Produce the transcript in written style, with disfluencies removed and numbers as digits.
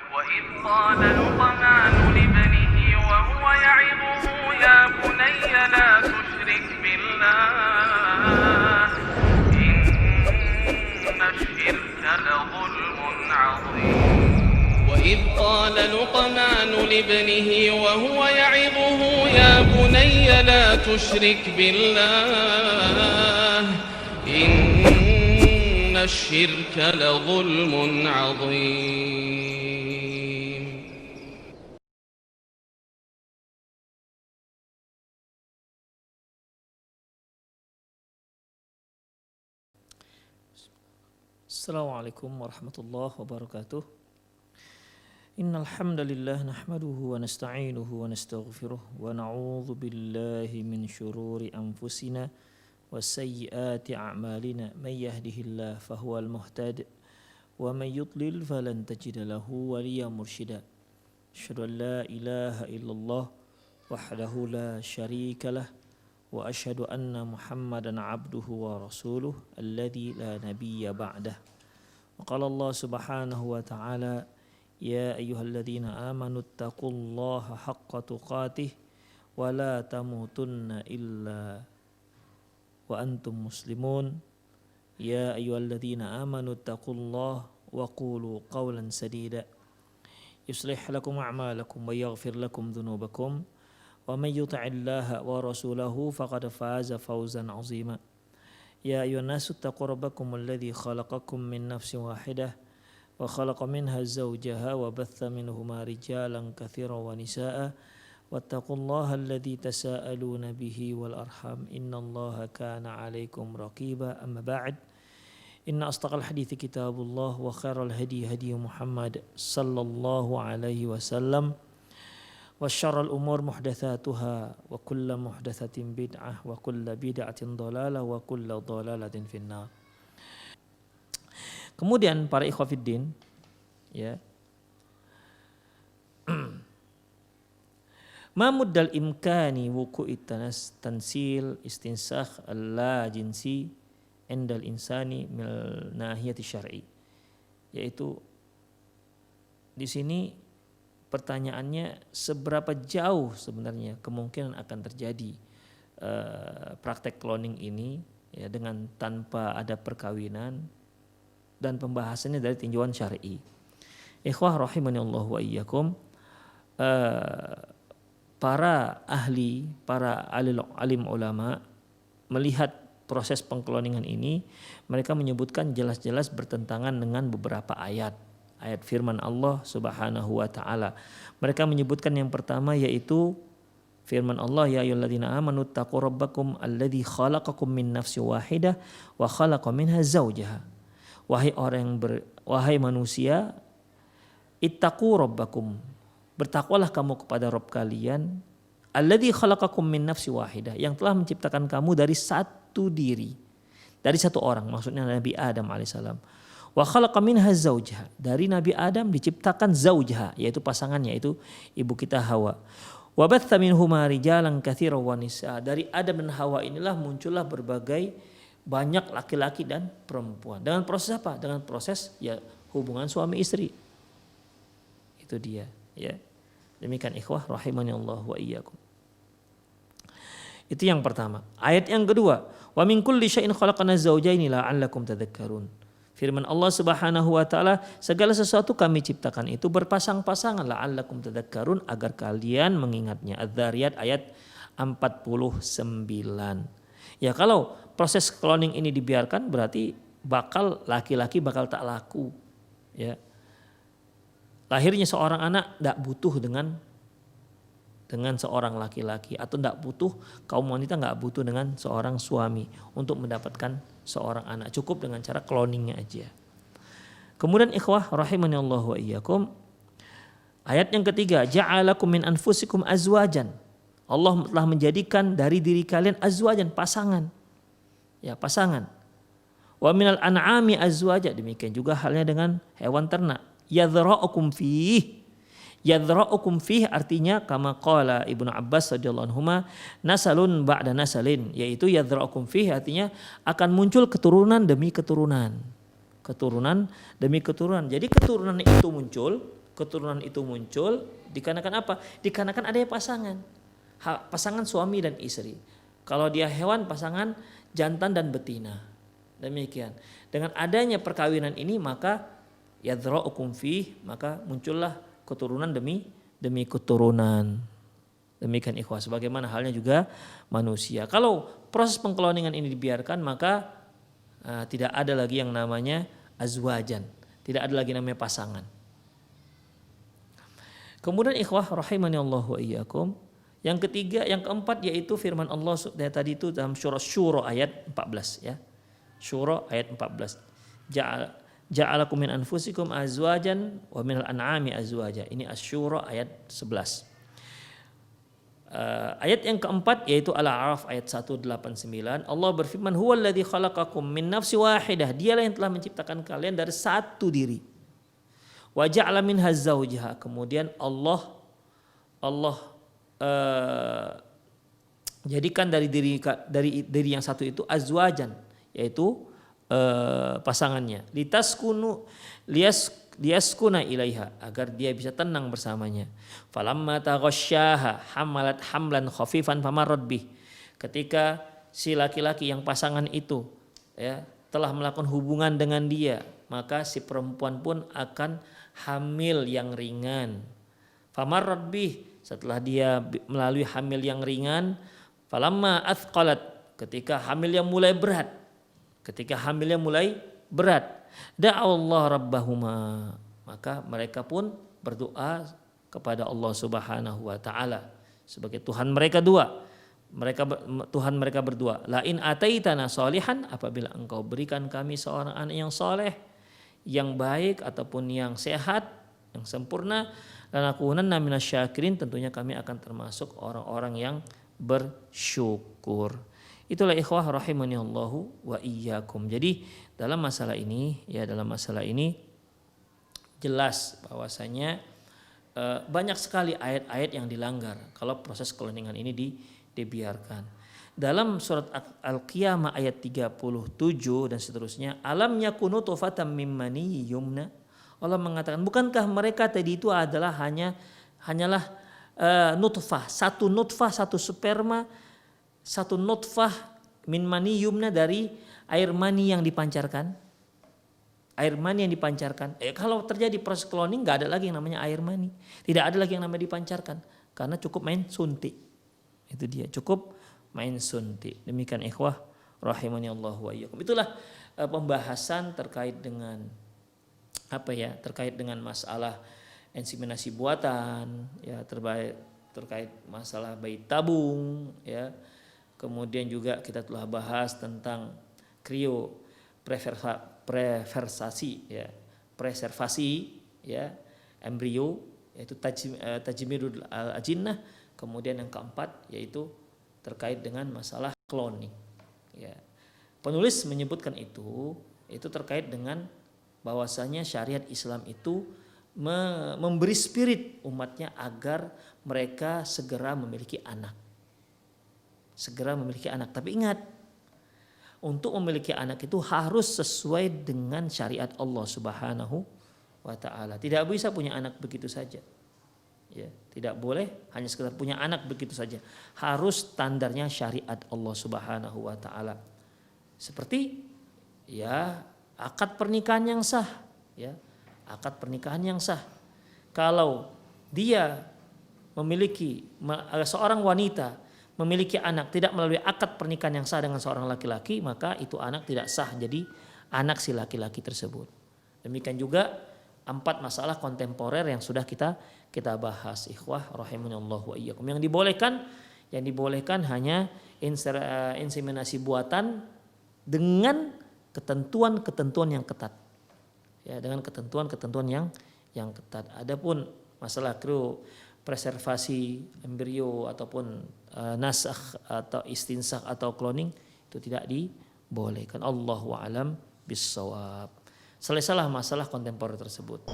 وإذ قال لقمان لابنه وهو يعظه يا بني لا تشرك بالله إن الشرك لظلم عظيم وإذ قال لقمان لابنه وهو يعظه يا بني لا تشرك بالله إن الشرك لظلم عظيم. Assalamualaikum warahmatullahi wabarakatuh. Innal hamdalillah nahmaduhu wa nasta'inuhu wa nastaghfiruh wa na'udzu billahi min shururi anfusina wa sayyiati a'malina may yahdihillahu fahuwal muhtadi wa may yudlil falan tajida lahu waliyyan mursyida. Asyhadu an la ilaha illallah wahdahu la syarika lah wa asyhadu anna Muhammadan abduhu wa rasuluh alladzi la nabiyya ba'dah. Wa qala Allah subhanahu wa ta'ala ya ayyuhalladzina amanu taqullaha haqqa tuqatih wa la tamutunna illa wa antum muslimun. Ya ayyuhalladzina amanu taqullaha wa qulu qawlan sadida yuslih lakum a'malakum wa yaghfir lakum dhunubakum wa may yuti'illaha wa rasulahu faqad faza fawzan 'azima. Ya ayyuhan nasu taqu rabbakum alladzi khalaqakum min nafsin wahidah wa khalaqa minha zawjaha wa batha minhuma rijalan katsiran wa nisaa'a wattaqullaha alladzi tasaaluna bihi wal arham innallaha kana 'alaikum raqiba. Amma ba'd. Inna asdaqal hadithi kitabullah wa khairal hadi hadi Muhammad sallallahu alaihi wasallam wa syarrul umur muhdatsatuha wa kullu muhdatsatin bid'ah wa kullu bid'atin dhalalah wa kullu dhalalatin finnar. Kemudian para ikhwah fiddin, ya. Ma muddal imkani wuqu'i tansil istinsakh alla jinsi indal insani min nahiyati syar'i. Yaitu di sini pertanyaannya seberapa jauh sebenarnya kemungkinan akan terjadi praktek cloning ini ya, dengan tanpa ada perkawinan, dan pembahasannya dari tinjauan syar'i. Ikhwah rahimani Allah wa iyyakum, para ahli, para alim ulama melihat proses pengkloningan ini, mereka menyebutkan jelas-jelas bertentangan dengan beberapa ayat firman Allah Subhanahu wa taala. Mereka menyebutkan yang pertama yaitu firman Allah, ya ayyuhalladzina amanu taqu rabbakum alladzi khalaqakum min nafsin wahidah wa khalaqa minha zawjaha. Wahai manusia, ittaqu rabbakum, bertakwalah kamu kepada Rabb kalian, alladzi khalaqakum min nafsin wahidah, yang telah menciptakan kamu dari satu diri, dari satu orang, maksudnya Nabi Adam alaihissalam. Wa khalaqa minha zawjaha, dari Nabi Adam diciptakan zawjaha, yaitu pasangannya, yaitu ibu kita Hawa. Wa batha minhuma rijalan katsiran wa nisaa, dari Adam dan Hawa inilah muncullah berbagai banyak laki-laki dan perempuan. Dengan proses apa? Dengan proses ya hubungan suami istri. Itu dia, ya. Demikian ikhwah rahimani Allah wa iyyakum. Itu yang pertama. Ayat yang kedua, wa min kulli syai'in khalaqna zawjaini la'allakum tadhakkarun. Firman Allah Subhanahu wa taala, segala sesuatu kami ciptakan itu berpasang-pasangan, la'allakum tadhakkarun, agar kalian mengingatnya. Adz-Dzariyat ayat 49. Ya, kalau proses cloning ini dibiarkan berarti bakal laki-laki bakal tak laku. Ya. Lahirnya seorang anak tidak butuh dengan seorang laki-laki, atau tidak butuh, kaum wanita nggak butuh dengan seorang suami untuk mendapatkan seorang anak, cukup dengan cara cloningnya aja. Kemudian ikhwah rahimani Allah wa iyyakum, ayat yang ketiga, ja'alakum min anfusikum azwajan, Allah telah menjadikan dari diri kalian azwajan, pasangan, ya pasangan. Wa minal an'ami azwaja, demikian juga halnya dengan hewan ternak. Yadhra'ukum fih artinya kama qala Ibnu Abbas radhiyallahu anhuma, nasalun ba'da nasalin, yaitu yadhra'ukum fih artinya akan muncul keturunan demi keturunan. Keturunan demi keturunan. Jadi keturunan itu muncul, keturunan itu muncul dikarenakan apa? Dikarenakan adanya pasangan. Pasangan suami dan istri. Kalau dia hewan, pasangan jantan dan betina. Demikian. Dengan adanya perkawinan ini maka yadra'ukum fih, maka muncullah keturunan demi keturunan. Demikian ikhwah, sebagaimana halnya juga manusia. Kalau proses pengkloningan ini dibiarkan maka tidak ada lagi yang namanya azwajan, tidak ada lagi namanya pasangan. Kemudian ikhwah rahimani Allah wa iyyakum, yang ketiga, yang keempat yaitu firman Allah tadi itu dalam surah Syura ayat 14 ya. Syura ayat 14. Ja'alakum min anfusikum azwajan wa minal an'ami azwaja. Ini Asy-Syura ayat 11. Ayat yang keempat yaitu Al-A'raf ayat 189. Allah berfirman, huwallazi khalaqakum min nafsin wahidah. Dialah yang telah menciptakan kalian dari satu diri. Wa ja'ala minha zawjaha. Kemudian Allah jadikan dari diri yang satu itu azwajan, yaitu pasangannya, liyaskuna ilaiha, agar dia bisa tenang bersamanya. Falamma taghasyaha hamalat hamlan khafifan famarrat bih. Ketika si laki-laki yang pasangan itu ya telah melakukan hubungan dengan dia, maka si perempuan pun akan hamil yang ringan. Famarrat bih, setelah dia melalui hamil yang ringan, falamma athqalat, ketika hamilnya mulai berat, da'allah rabbahuma, maka mereka pun berdoa kepada Allah Subhanahu wa taala sebagai Tuhan mereka Tuhan mereka berdua. La in ataitana sholihan, apabila engkau berikan kami seorang anak yang soleh, yang baik ataupun yang sehat, yang sempurna, lanakunanna minasyakirin, tentunya kami akan termasuk orang-orang yang bersyukur. Itulah ikhwah rahimani Allahu wa iyyakum. Jadi dalam masalah ini jelas bahwasanya banyak sekali ayat-ayat yang dilanggar kalau proses kloningan ini dibiarkan. Dalam surat Al-Qiyamah ayat 37 dan seterusnya, alam yakunu nutfatan mim mani yumna. Allah mengatakan, bukankah mereka tadi itu adalah hanyalah nutfah, satu sperma, satu nutfah min mani yumna, dari air mani yang dipancarkan. Air mani yang dipancarkan. Kalau terjadi proses cloning nggak ada lagi yang namanya air mani. Tidak ada lagi yang namanya dipancarkan. Karena cukup main suntik. Itu dia, cukup main suntik. Demikian ikhwah rahimani Allah wa iyyakum. Itulah pembahasan terkait dengan terkait dengan masalah inseminasi buatan, ya, terkait masalah bayi tabung, ya. Kemudian juga kita telah bahas tentang preservasi ya embrio, yaitu tajmidul ajinnah. Kemudian yang keempat yaitu terkait dengan masalah cloning. Ya. Penulis menyebutkan itu terkait dengan bahwasanya syariat Islam itu memberi spirit umatnya agar mereka segera memiliki anak. Tapi ingat, untuk memiliki anak itu harus sesuai dengan syariat Allah Subhanahu wa taala. Tidak bisa punya anak begitu saja. Ya, tidak boleh hanya sekedar punya anak begitu saja. Harus standarnya syariat Allah Subhanahu wa taala. Seperti ya akad pernikahan yang sah, ya. Akad pernikahan yang sah. Kalau dia memiliki seorang wanita memiliki anak tidak melalui akad pernikahan yang sah dengan seorang laki-laki, maka itu anak tidak sah jadi anak si laki-laki tersebut. Demikian juga 4 masalah kontemporer yang sudah kita bahas, ikhwah rahimanallahu wa iyyakum. Yang dibolehkan hanya inseminasi buatan dengan ketentuan-ketentuan yang ketat. Ya, dengan ketentuan-ketentuan yang ketat. Adapun masalah preservasi embrio ataupun nasakh atau istinsakh atau cloning itu tidak dibolehkan. Allahu a'lam bissawab. Selesailah masalah kontemporer tersebut.